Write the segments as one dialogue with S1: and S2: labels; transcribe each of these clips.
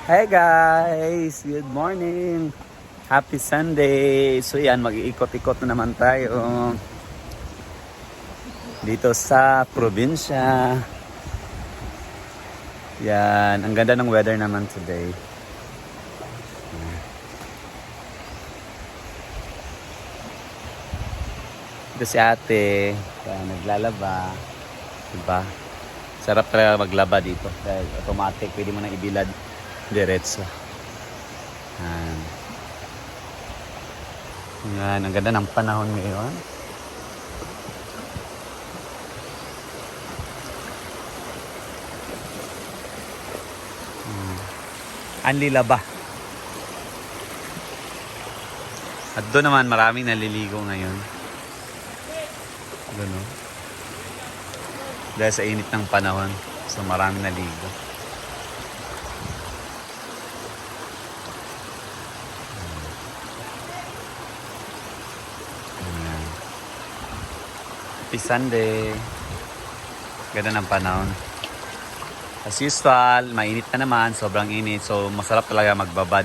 S1: Hey guys! Good morning! Happy Sunday! So yan, mag-iikot-ikot na naman tayo dito sa probinsya. Yan, ang ganda ng weather naman today. Ito si ate, yan, naglalaba. Diba? Sarap talaga maglaba dito dahil automatic, pwede mo nang ibilad diretso. Yan, ang ganda ng panahon ngayon. Anli laba. At doon naman maraming naliligo ngayon. Doon, no? Dahil sa init ng panahon, so maraming naligo. Happy Sunday. Ganda ng panahon. As usual, mainit na naman, sobrang init. So masarap talaga magbabad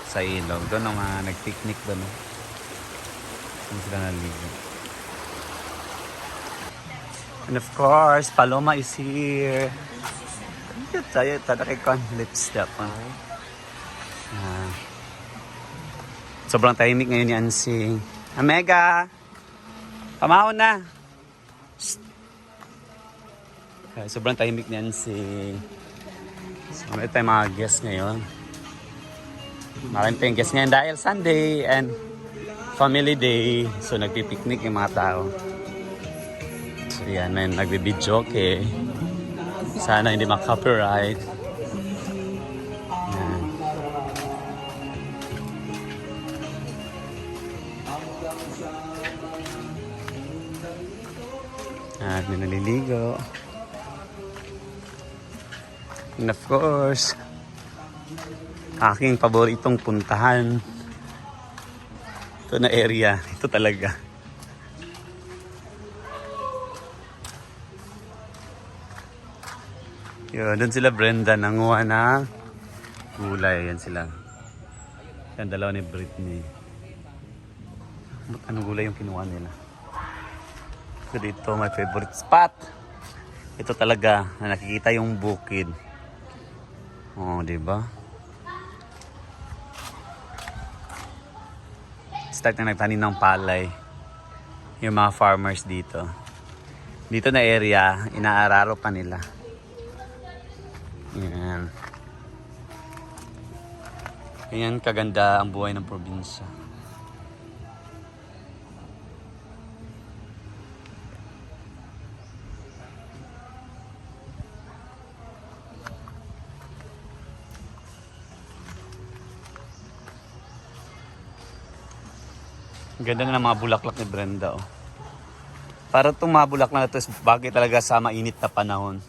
S1: sa ilog. Doon ang mga nag-picnic doon. Doon sila naligo. And of course, Paloma is here. Cute tayo. Tada kay Con. Lipstick. Sobrang tahimik ngayon ni Ansing. Amega! Pamahon na! Sobrang tahimik ni Ansing. So, may tayong mga guests ngayon. Maraming tayong guests ngayon dahil Sunday and family day. So, nagpipiknik yung mga tao. So, yan, may nagbibidyo. Okay. Sana hindi ma-copyright. Yan. At may naliligo. And of course, aking paboritong puntahan. Ito na area. Ito talaga. Yun, doon sila Brenda nanguha ng gulay. Yan sila. Yan, dalawa ni Britney. Anong gulay yung kinuha nila? So dito, my favorite spot. Ito talaga, na nakikita yung bukid. Oh, diba? Start na nagtanim ng palay. Yung mga farmers dito. Dito na area, inaararo pa nila. Yan. Ganyan kaganda ang buhay ng probinsya. Ganda na ng mga bulaklak ni Brenda, oh. Para itong mga bulaklak na ito is bagay talaga sa mainit na panahon.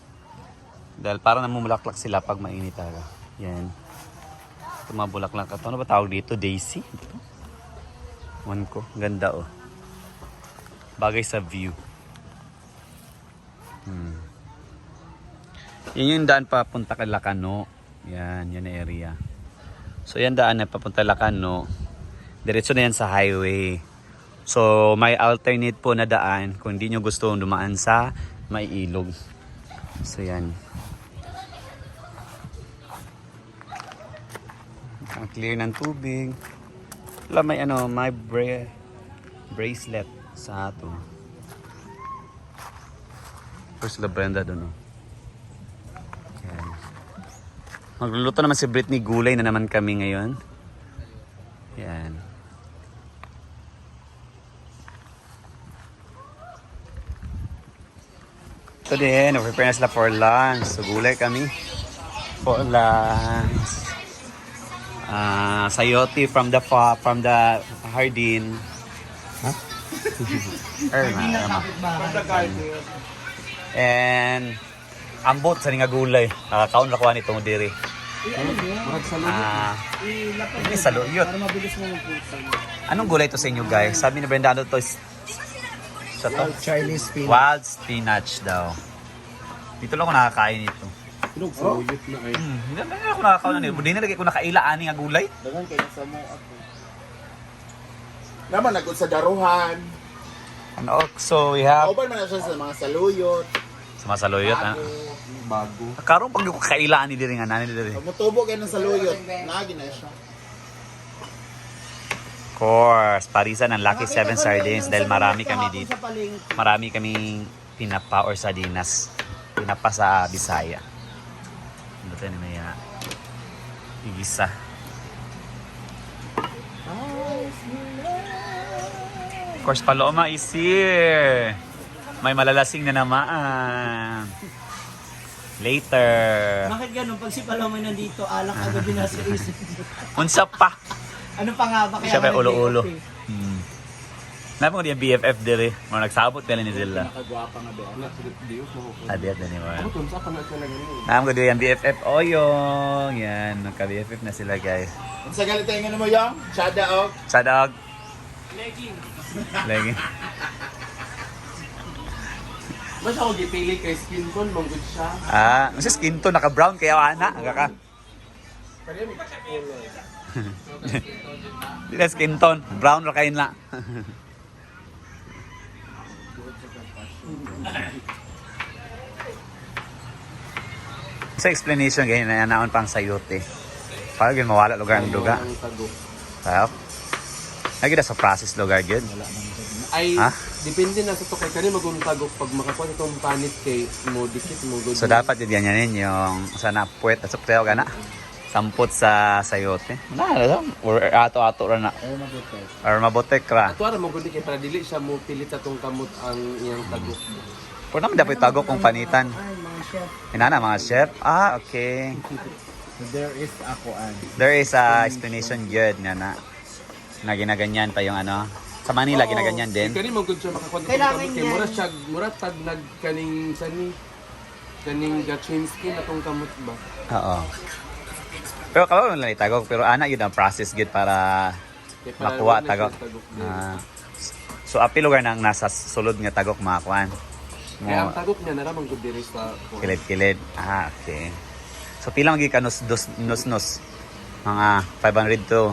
S1: Dahil parang namumulaklak sila pag mainit talaga. Yan. Itong mga bulaklak ito. Ano ba tawag dito? Daisy? Ito? One ko. Ganda, oh. Bagay sa view. Yan yung daan papunta kay Lacano. Yan. Yan na area. So yan daan na papunta Lacano. Diretso na yan sa highway. So, may alternate po na daan kung hindi nyo gusto dumaan sa may ilog. So, yan. Ang clear ng tubig. Wala, may ano, may bracelet sa ato. First la Brenda doon, oh. Yan. Magluluto naman si Britney, gulay na naman kami ngayon. Yan. Ito din, prepare na sila for lunch. So, gulay kami for lunch. Sayote from the hardin. Huh? Irma. And ambot sa nga gulay. Nakakaon na kuha nitong diri. Ini saluyot. Anong gulay to sa inyo, guys? Sabi ni Brenda, ano to? Sa to?
S2: Chinese spinach.
S1: Wild spinach daw. Dito lang ako nakakain ito.
S2: Pinong saluyot na ay.
S1: Hindi na ako nakakaon na. Hindi na lagi ko nakaila ani nga gulay.
S3: Dagan kayo sa mo ako. Naman nagod sa daruhan.
S1: Ano, so we have
S3: Kauban man na siya sa mga saluyot.
S1: sumasaluyot ha.
S2: Bago.
S1: Karon pag ko kailaan ni diri nga nani diri.
S3: Pag mutubo kayo ng saluyot, lagi na siya.
S1: Of course, parisan ng Lucky 7 Sardines dahil marami kami dito. Marami kaming pinapa or sardinas. Pinapa sa Bisaya. Ito na may igisa. Of course, Paloma is here. May malalasing na naman. Later.
S4: Bakit ganun? Pag si Paloma nandito, alak agad din nasa isip.
S1: Unsa pa?
S4: Ano pa nga ba? Kaya
S1: Siya may
S4: ka nag-day
S1: ulo-ulo.
S4: off eh.
S1: Nabi ko yung BFF dire. Mga nagsabot nila ni Zilla.
S3: Nakagwapa nga ba?
S2: Wala sila Dios mo ko.
S1: Adiat na ni
S2: Ako
S1: Juan.
S2: tun sa kana sila ganun.
S1: Nabi ko din yung BFF Oyong. Yan, nagka-BFF na sila guys.
S3: Ang sa galit tayo mo yung Chada og.
S1: Sa dog.
S4: Legging.
S1: Lagi.
S2: Mas ako gipili kay skin tone manggod siya.
S1: Kasi skin to naka-brown kaya ana. Aga ka. Di na skin tone. Brown ra kayo na. Sa explanation ganyan na naon pang sayote. Para gyud mawala lugar ang duga.
S2: Ang tagok.
S1: Tap. Lagi na sa process lugar gyud.
S2: Ay,
S1: Ha?
S2: depende na sa to kay kani maguntagok pag makakuha itong panit kay mo dikit mo good.
S1: So dapat yun ganyanin yung sana puwet at suktayo ka na. Sampot sa sayote. Or ato-ato ra na.
S3: Ay mabuti.
S1: Or mabotek ra.
S2: Ato ara mo good kay para dili siya mo pilit sa tong kamot ang iyang tagok.
S1: Puro naman dapat tagok kung panitan.
S4: Ay, mga chef.
S1: Inana mga chef. Okay.
S3: So there is ako an.
S1: There is a explanation good na ginaganyan pa yung ano. Sa Manila ginaganyan din.
S2: Kani mo good siya makakuha itong
S4: Kailangan
S2: kamot kay
S4: yan.
S2: mura tag nag kaning sani kaning Gachinsky na tong kamot ba.
S1: Oo. Pero kabaw lang itagok. Pero ana yun ang process good para
S2: Kay para
S1: makuha
S2: wag na
S1: tagok.
S2: siya tagok din.
S1: So api lugar nang nasa sulod nga tagok makakuan.
S2: Kaya ang
S1: Mo
S2: tagok niya naramang good diri sa
S1: kilid-kilid. Okay. So pila magi ka nos mga 500 to.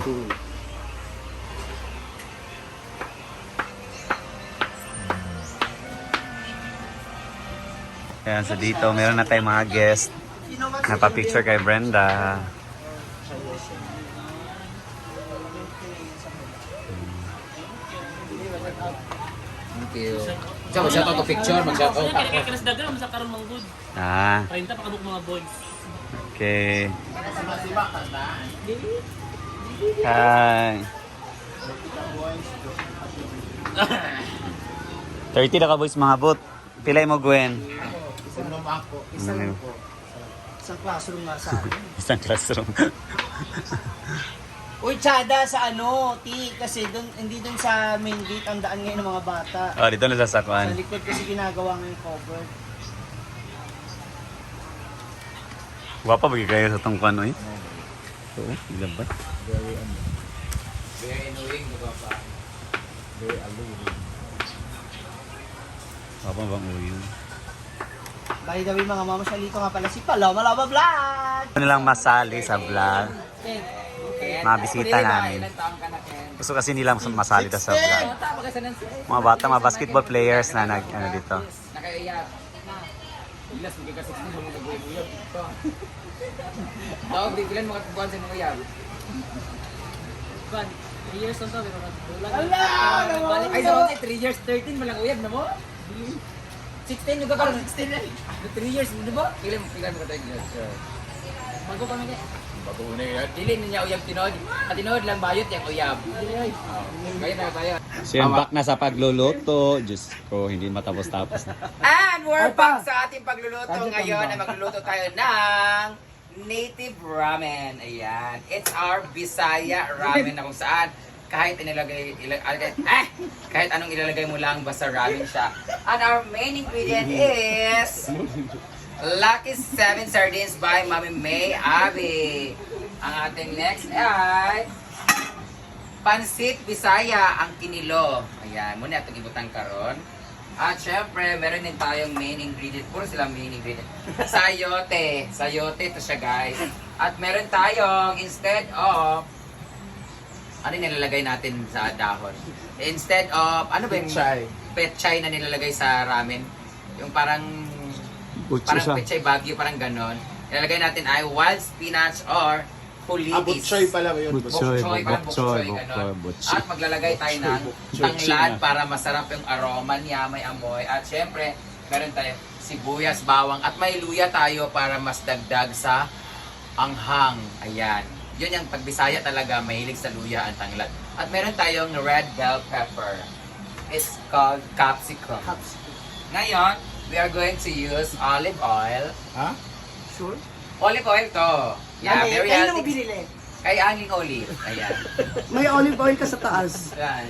S1: Ayan, so dito meron na tayong mga guest. Napapicture kay Brenda.
S3: Thank you. Diyan, mag-shout out to picture, mag-shout out.
S5: Kaya kinas dagan sa karon mang good.
S1: Ah,
S5: 30 pa kabuk mga boys.
S1: okay. Hi. 30 na ka boys mga bot. Pilay mo Gwen.
S3: Sinom ako.
S4: Isa lang po. Isang classroom nga sa akin.
S1: Isang classroom.
S4: Uy, Chada, sa ano, Ti, kasi dun, hindi dun sa main gate ang daan ngayon ng mga bata.
S1: Oh, dito na sa
S4: Sa
S1: sakwan.
S4: likod kasi ginagawa ng cover.
S1: Wapa ba kayo sa tong kano eh? Oo, ilabat.
S3: Very annoying, di ba pa? Very alluring.
S1: Wapa bang uyo?
S4: By the way, mga mama, salito nga pala si Paloma Lava Vlog!
S1: Ano lang masali sa vlog. Mga bisita namin. Gusto kasi nila masali ta sa vlog. Mga bata, mga basketball players na nag ano dito.
S6: Nakaiyak. Bilas mo ka 16 mo nag-uyab dito. Tawag di bilan mga kuwan sa mga uyab.
S5: Kuan, 3 years on to pero nagbulag.
S6: Ay sa 3 years 13 mo lang uyab na mo. 16 yung kakaroon 16 na. 3 years di ba? Pilan mo ka tayo.
S5: Bago pa nake.
S6: Bago na yun. Dili niya uyab tinod. At tinod lang bayot yung uyab. Kaya na tayo.
S1: So yan, back na sa pagluluto. Diyos ko, hindi matapos-tapos na.
S6: And we're back sa ating pagluluto ngayon na magluluto tayo ng native ramen. Ayan. It's our Bisaya ramen na kung saan kahit kahit anong ilalagay mo lang basta ramen siya. And our main ingredient is Lucky 7 Sardines by Mami May Abi. Ang ating next ay Pansit Bisaya ang kinilo. Ayan, muna itong ibutang karon. At syempre, meron din tayong main ingredient. Puro sila main ingredient. Sayote. Sayote ito siya, guys. At meron tayong, instead of, ano yung nilalagay natin sa dahon? Instead of, ano ba yung
S2: Pechay.
S6: pechay na nilalagay sa ramen? Yung parang pechay bagyo, parang ganon. Nilalagay natin ay wild spinach or kulitis.
S2: Butchoy pala yun.
S6: Bokchoy, parang bokchoy, ganon. At maglalagay tayo ng tanglad para masarap yung aroma niya, may amoy. At syempre, meron tayo sibuyas, bawang, at may luya tayo para mas dagdag sa anghang. Ayan. Yun yung pagbisaya talaga, mahilig sa luya ang tanglad. At meron tayong red bell pepper. It's called capsicum. Ngayon, we are going to use olive oil.
S2: Ha?
S4: Sure?
S6: Olive oil to. Yeah, very
S4: Kaya mo
S6: healthy.
S4: binili.
S6: Kay Angling Olive. Ayan.
S4: May olive oil ka sa taas.
S6: Ayan.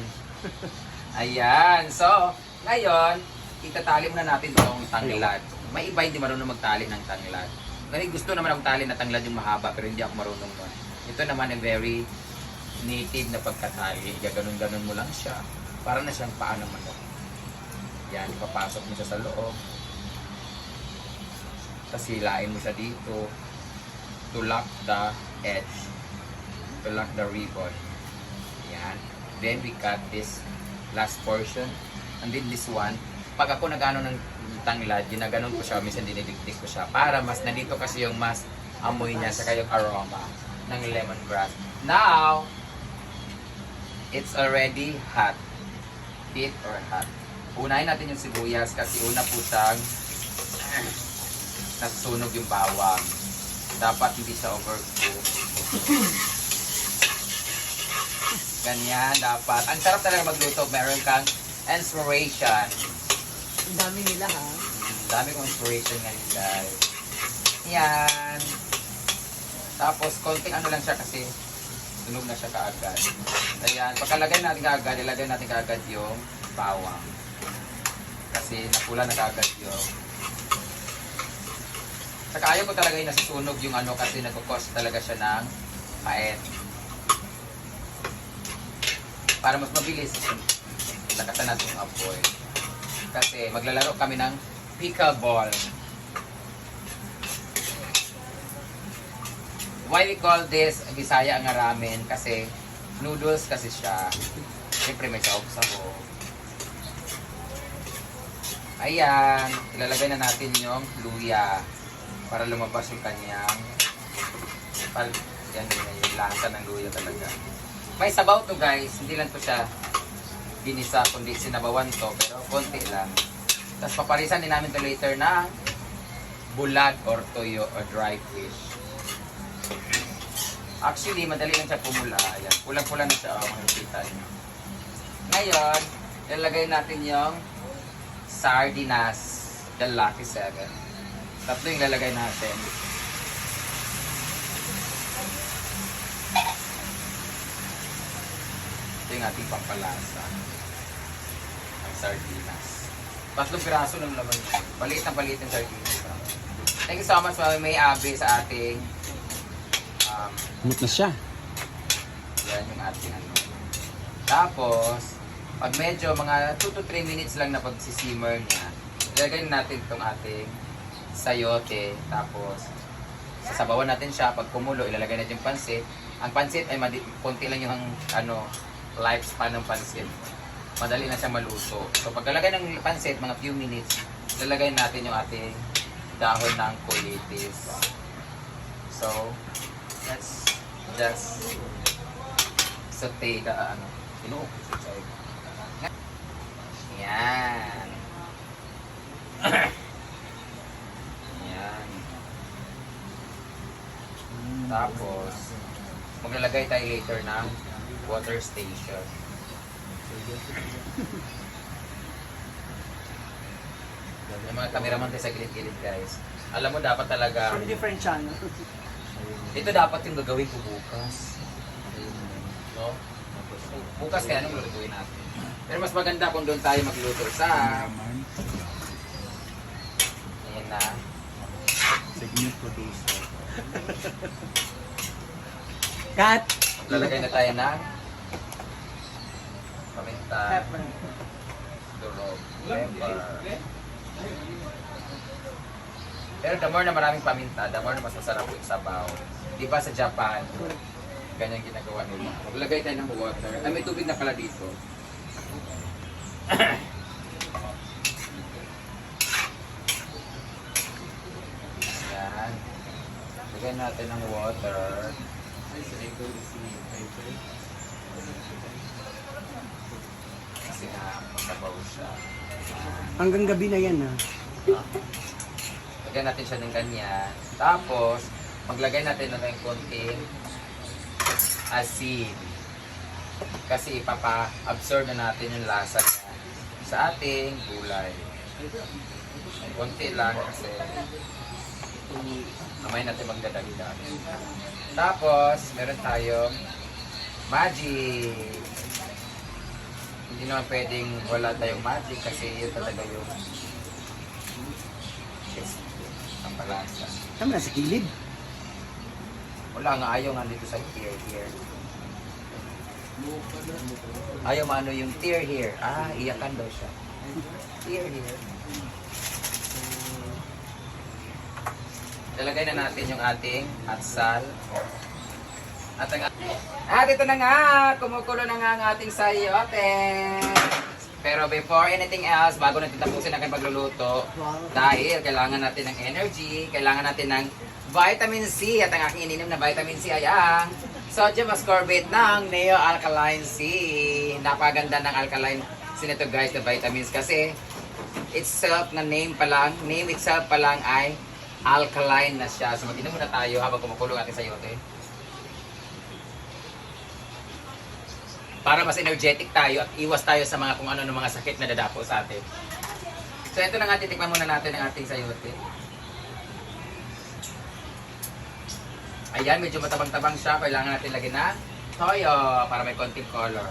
S6: Ayan. So, ngayon, itatali muna natin itong tanglad. May iba hindi marunong magtali ng tanglad. May gusto naman akong tali na tanglad yung mahaba, pero hindi ako marunong doon. Ito naman ay very native na pagkatali. Ganun-ganun mo lang siya. Para na siyang paa ng manok. Yan, ipapasok mo siya sa loob. Tapos hilain mo siya dito. To lock the edge. To lock the ribbon. Yan. Then we cut this last portion. And then this one. Pag ako nag-ano ng tanglad, ginaganon ko siya, minsan dinidikdik ko siya. Para mas nandito kasi yung mas amoy niya sa kayong aroma ng lemongrass. Now, it's already hot. Heat or hot. Unahin natin yung sibuyas kasi una po siyang nasunog yung bawang. Dapat hindi siya overcook. Ganyan, dapat. Ang sarap talaga magluto. Meron kang inspiration.
S4: Ang dami nila ha.
S6: Dami kong inspiration ngayon, guys. Yan. Tapos, konting ano lang siya kasi sunog na siya kaagad. Ayan. Pagkalagay natin kaagad, ilagay natin kaagad yung bawang. Kasi napula na kaagad yung. Saka ayaw ko talaga yung nasusunog yung ano kasi nagkukos talaga siya ng paet. Para mas mabilis, lakasan natin yung apoy. Kasi maglalaro kami ng pickleball. Why we call this Bisaya nga ramen? Kasi noodles kasi siya. Siyempre may sahog-sahog. Ayan, ilalagay na natin yung luya para lumabas yung kanyang yan yung lasa ng luya talaga. May sabaw to guys, hindi lang to siya ginisa kundi sinabawan to pero konti lang. Tapos paparisan din namin to later na bulag or toyo or dry fish. Actually, madali lang siya pumula. Ayan, pulang-pula na siya. Makikita niyo. Ngayon, ilalagay natin yung sardinas, the Lucky 7. Tatlo yung ilalagay natin. Ito yung ating pampalasa. Ang sardinas. 3 piraso ng laman niya. Paliit ng sardinas. Thank you so much, Mami May Abi, sa ating
S1: Umot na siya.
S6: yan yung ating ano. Tapos, pag medyo mga 2 to 3 minutes lang na pagsisimmer niya, ilagay natin itong ating sayote. Tapos, sasabawan natin siya. Pag kumulo, ilalagay natin yung pansit. Ang pansit ay konti lang yung ano, lifespan ng pansit. Madali na siya maluto. So, pagkalagay ng pansit, mga few minutes, ilalagay natin yung ating dahon ng kulitis. So, let's just saute ka ano. Yan. Yan. Tapos, maglalagay tayo later ng water station. Yung mga cameraman tayo sa gilid-gilid guys. Alam mo dapat talaga
S4: From different channel.
S6: ito dapat yung gagawin ko bukas. No? Bukas kaya anong lulutuin natin. Pero mas maganda kung doon tayo magluto sa ayan na.
S2: Segment producer.
S4: Cut.
S6: Lalagay na tayo ng paminta.
S4: Pepper.
S6: durog. Pepper. Pero the more na maraming paminta, the more na mas masarap yung sabaw. Di ba sa Japan, ganyan ginagawa nila. Maglagay tayo ng water. Ay, may tubig na pala dito. Yan. Lagyan natin ng water. Kasi nga, masabaw siya.
S4: Hanggang gabi na yan ha.
S6: Lagyan natin siya ng ganyan. Tapos, maglagay natin ng konting asin. Kasi ipapa-absorb na natin yung lasa niya sa ating gulay. Konti lang kasi mamaya natin magdadagdag. Tapos, meron tayong magic. Hindi naman pwedeng wala tayong magic kasi yun talaga yung ang palasa.
S4: Tama na sa kilid.
S6: Wala nga, ayaw nga dito sa here. Ayaw maano yung tear here. Ah, iyakan daw siya. Tear here. Lalagay na natin yung ating atsal. At ito na nga, kumukulo na nga ang ating sayote. Pero before anything else, bago natin tapusin ang pagluluto, dahil kailangan natin ng energy, kailangan natin ng vitamin C. At ang aking ininom na vitamin C ay ang sodium ascorbate ng Neo Alkaline C. Napaganda ng alkaline C nito guys, na vitamins kasi itself na name itself pa lang ay alkaline na siya. So mag-inom muna tayo habang kumukulo ang ating sayote. Para mas energetic tayo at iwas tayo sa mga kung ano ng mga sakit na dadapo sa atin. So ito na nga, titikman muna natin ang ating sayote. Ayan, medyo matabang-tabang siya. Kailangan natin lagyan na toyo para may konting color.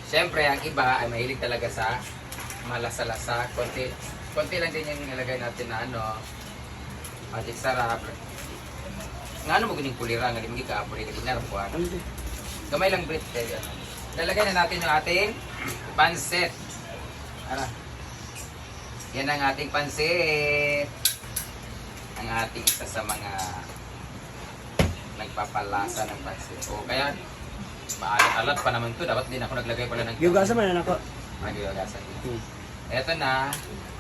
S6: Siyempre, ang iba ay mahilig talaga sa malasa-lasa. Konti lang din yung nilagay natin na magic sarap. Nga mo ganing kulira, nga di magigapuri, nga di narapuan. Gamay lang Brit. Lalagay na natin yung ating pansit. Yan ang ating pansit. Ang ating isa sa mga nagpapalasa ng pansit. O kaya, maalat-alat pa naman to. Dapat din ako naglagay pala ng...
S4: Giugasan man na ako.
S6: Giugasan. Eto na.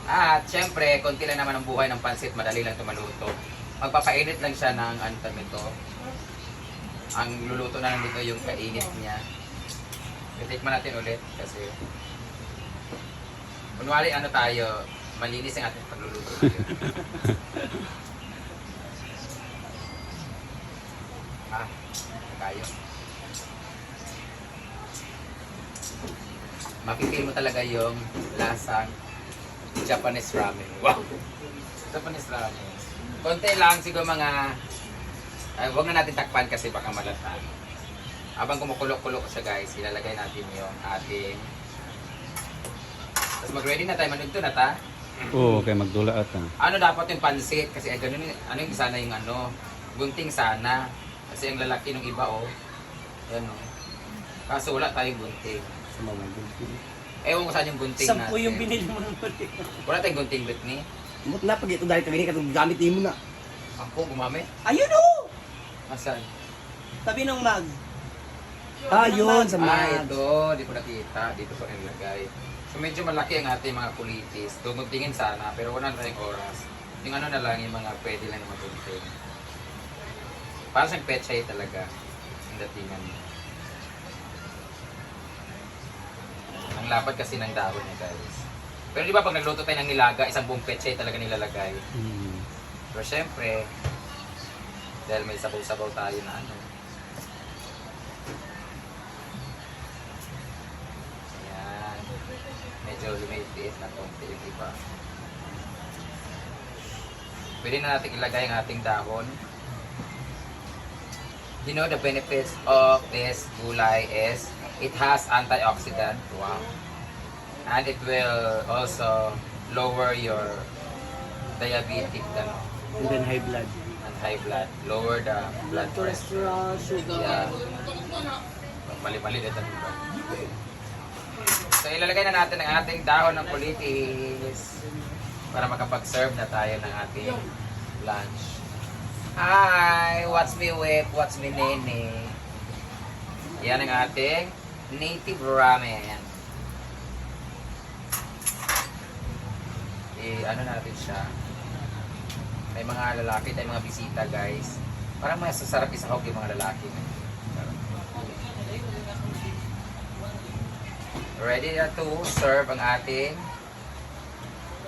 S6: At syempre, konti lang naman ang buhay ng pansit. Madali lang ito maluto. Magpapainit lang siya ng ito. Ang luluto na lang dito yung kainit niya. Titikman natin ulit kasi kunwari tayo, malinis ang ating pagluluto tayo. Kayo. Mapipil mo talaga yung lasang Japanese ramen. Wow! Japanese ramen. Konti lang siguro mga huwag na natin takpan kasi baka malata. Habang kumukulok-kulok siya guys, ilalagay natin yung ating tapos mag-ready na tayo, manugto na ta.
S1: Oo, okay, magdula ata.
S6: Ano dapat yung pansit? Kasi ganun, ano yung sana yung gunting sana. Kasi ang lalaki ng iba yan kaso wala tayong gunting.
S4: Sa mga gunting.
S6: Ewan ko saan yung gunting natin.
S4: Sampu yung binili mo ng gunting.
S6: Wala tayong gunting Britney.
S4: Mut na pag ito dahil kagani ka gamit mo na.
S6: Ako gumamit?
S4: Ayun o!
S6: Asan?
S4: Tabi ng mag. Yun, sa mag.
S6: Ito. Di ko nakita. Dito ko nilagay. So medyo malaki ang ating mga kulitis. Tingin sana, pero wala na tayong oras. Yung na lang, yung mga pwede lang na magunting. Para sa pechay talaga. Ang datingan niya. Ang lapad kasi ng dahon niya guys. Pero di ba pag nagluto tayo ng nilaga, isang buong pechay talaga nilalagay. Pero syempre, dahil may sabaw-sabaw tayo na Ayan. Medyo lumitiit na konti yung iba. Pwede na natin ilagay ang ating dahon. You know the benefits of this gulay is it has antioxidant. Wow. And it will also lower your diabetic
S4: And then high blood.
S6: and high blood. Lower the blood pressure.
S4: Cholesterol, sugar.
S6: Yeah. Mali-mali dito. So ilalagay na natin ang ating dahon ng kulitis para makapag-serve na tayo ng ating lunch. Hi! What's me whip? What's me nene? Yan ang ating native ramen. Ano natin siya. May mga lalaki tayong mga bisita guys. Parang mas sasarap isahog yung mga lalaki. Ready na to serve ang ating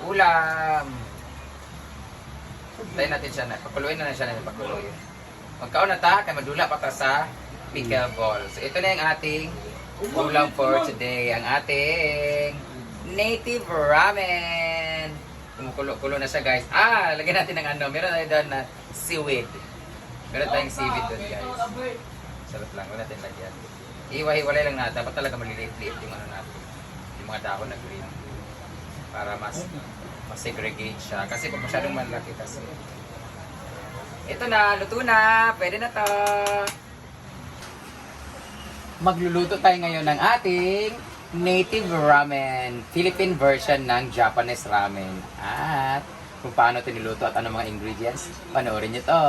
S6: ulam. Tayo natin siya na. Pakuluin na siya na pakuluin. Magkaon na ta, kaya madula pa ta sa pickle ball. So ito na yung ating ulam for today. Ang ating native ramen. Kumukulo-kulo na siya guys. Lagyan natin ng ano. Meron tayo doon na seaweed. Meron tayong seaweed doon guys. Sarap lang. Huwag natin lagyan. Iwa-hiwalay lang natin. Dapat talaga maliliit-liit yung ano natin. Yung mga dahon na green. Para mas segregate siya. Kasi pag masyadong malaki kasi. Ito na. Luto na. Pwede na to. Magluluto tayo ngayon ng ating native ramen. Philippine version ng Japanese ramen. At kung paano ito niluto at ano mga ingredients, panoorin nyo to.